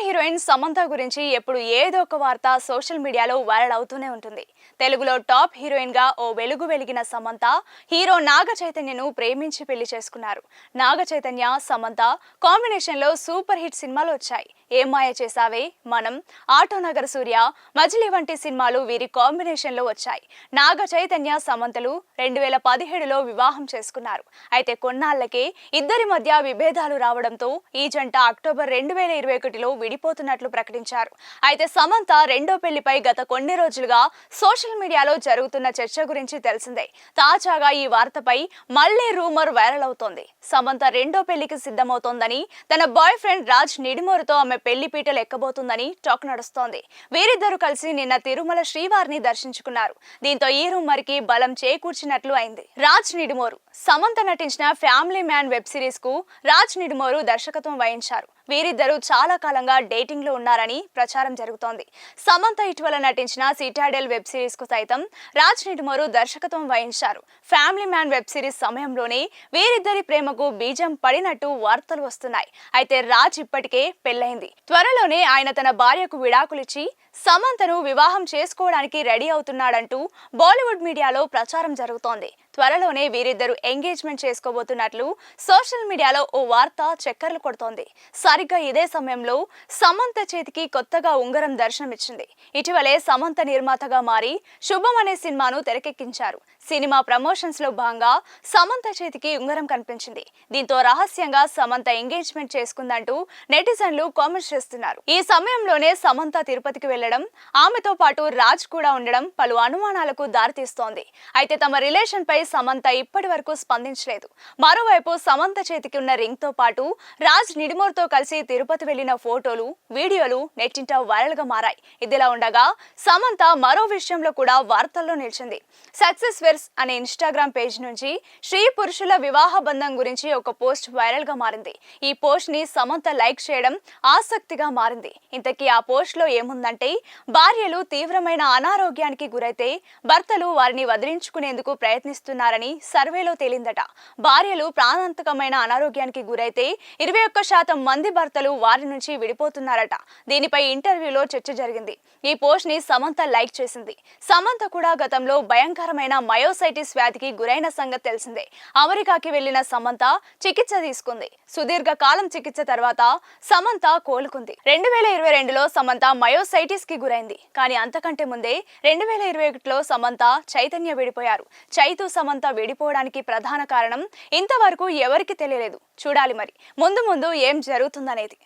Heroine Samantha గురించి ఎప్పుడు ఏదో ఒక వార్త సోషల్ మీడియాలో వైరల్ అవుతూనే ఉంటుంది. తెలుగులో టాప్ హీరోయిన్ గా ఓ వెలుగు వెలిగిన సమంత హీరో నాగ చైతన్యను ప్రేమించి పెళ్లి చేసుకున్నారు. నాగ చైతన్య సమంత కాంబినేషన్ లో సూపర్ హిట్ సినిమాలు వచ్చాయి. ఏం మాయ చేసావే, మనం, ఆటో నగర సూర్య, మజిలీ వంటి సినిమాలు వీరి కాంబినేషన్ లో వచ్చాయి. నాగ చైతన్య సమంతలు 2017లో వివాహం చేసుకున్నారు. అయితే కొన్నాళ్లకే ఇద్దరి మధ్య విభేదాలు రావడంతో ఈ జంట అక్టోబర్ 2021లో విడిపోతున్నట్లు ప్రకటించారు. అయితే సమంత రెండో పెళ్లిపై గత కొన్ని రోజులుగా సోషల్ మీడియాలో జరుగుతున్న చర్చ గురించి తెలిసిందే. తాజాగా ఈ వార్తపై మళ్లీ రూమర్ వైరల్ అవుతోంది. సమంత రెండో పెళ్లికి సిద్ధమవుతోందని, తన బాయ్ ఫ్రెండ్ రాజ్ నిడిమోరుతో ఆమె పెళ్లి పీటలు ఎక్కబోతుందని టాక్ నడుస్తోంది. వీరిద్దరూ కలిసి నిన్న తిరుమల శ్రీవారిని దర్శించుకున్నారు. దీంతో ఈ రూమర్ కి బలం చేకూర్చినట్లు అయింది. రాజ్ నిడిమోరు సమంత నటించిన ఫ్యామిలీ మ్యాన్ వెబ్ సిరీస్ కు రాజ్ నిడిమోరు దర్శకత్వం వహించారు. వీరిద్దరూ చాలా కాలంగా డేటింగ్ లో ఉన్నారని ప్రచారం జరుగుతోంది. సమంత ఇటీవల నటించిన సిటాడెల్ వెబ్ సిరీస్ కు సైతం రాజ్ నిడిమోరు దర్శకత్వం వహించారు. ఫ్యామిలీ మ్యాన్ వెబ్ సిరీస్ సమయంలోనే వీరిద్దరి ప్రేమకు బీజం పడినట్టు వార్తలు వస్తున్నాయి. అయితే రాజ్ ఇప్పటికే పెళ్లైంది. త్వరలోనే ఆయన తన భార్యకు విడాకులిచ్చి సమంతను వివాహం చేసుకోవడానికి రెడీ అవుతున్నాడంటూ బాలీవుడ్ మీడియాలో ప్రచారం జరుగుతోంది. త్వరలోనే వీరిద్దరూ ఎంగేజ్మెంట్ చేసుకోబోతున్నట్లు సోషల్ మీడియాలో ఓ వార్త చక్కర్లు కొడుతోంది. సరిగ్గా ఇదే సమయంలో సమంత చేతికి కొత్తగా ఉంగరం దర్శనమిచ్చింది. ఇటీవలే సమంత నిర్మాతగా మారి శుభం అనే సినిమాను తెరకెక్కించారు. సినిమా ప్రమోషన్స్ లో భాగంగా సమంత చేతికి ఉంగరం కనిపించింది. దీంతో రహస్యంగా సమంత ఎంగేజ్మెంట్ చేసుకుందంటూ నెటిజన్లు కామెంట్స్ చేస్తున్నారు. ఈ సమయంలోనే సమంత తిరుపతికి వెళ్లడం, ఆమెతో పాటు రాజ్ కూడా ఉండడం పలు అనుమానాలకు దారితీస్తోంది. అయితే తమ రిలేషన్ పై సమంత ఇప్పటి వరకు స్పందించలేదు. మరోవైపు సమంత చేతికి ఉన్న రింగ్ తో పాటు రాజ్ నిడిమోర్తో కలిసి తిరుపతి వెళ్లిన ఫోటోలు, వీడియోలు నెట్టింట వైరల్ గా మారాయి. ఇదిలా ఉండగా సమంత మరో విషయంలో కూడా వార్తల్లో నిలిచింది. సక్సెస్ వెర్స్ అనే ఇన్స్టాగ్రామ్ పేజ్ నుంచి స్త్రీ పురుషుల వివాహ బంధం గురించి ఒక పోస్ట్ వైరల్ గా మారింది. ఈ పోస్ట్ ని సమంత లైక్ చేయడం ఆసక్తిగా మారింది. ఇంతకీ ఆ పోస్ట్ లో ఏముందంటే, భార్యలు తీవ్రమైన అనారోగ్యానికి గురైతే భర్తలు వారిని వదిలించుకునేందుకు ప్రయత్నిస్తున్నారని సర్వేలో తేలిందట. భార్యలు ప్రాణాంతకమైన అనారోగ్యానికి గురైతే 21% మంది భర్తలు వారి నుంచి విడిపోతున్నారట. దీనిపై ఇంటర్వ్యూలో చర్చ జరిగింది. ఈ పోస్ట్ ని సమంత లైక్ చేసింది. సమంత కూడా గతంలో భయంకరమైన మయోసైటిస్ వ్యాధికి గురైన సంగతి తెలిసిందే. అమెరికాకి వెళ్లిన సమంత చికిత్స తీసుకుంది. సుదీర్ఘ కాలం చికిత్స తర్వాత సమంత కోలుకుంది. 2022లో సమంత మయోసైటిస్ కి గురైంది. కానీ అంతకంటే ముందే 2021లో సమంత చైతన్య విడిపోయారు. చైతు సమంత విడిపోవడానికి ప్రధాన కారణం ఇంతవరకు ఎవరికి తెలియలేదు. చూడాలి మరి ముందు ముందు ఏం జరుగుతుందనేది.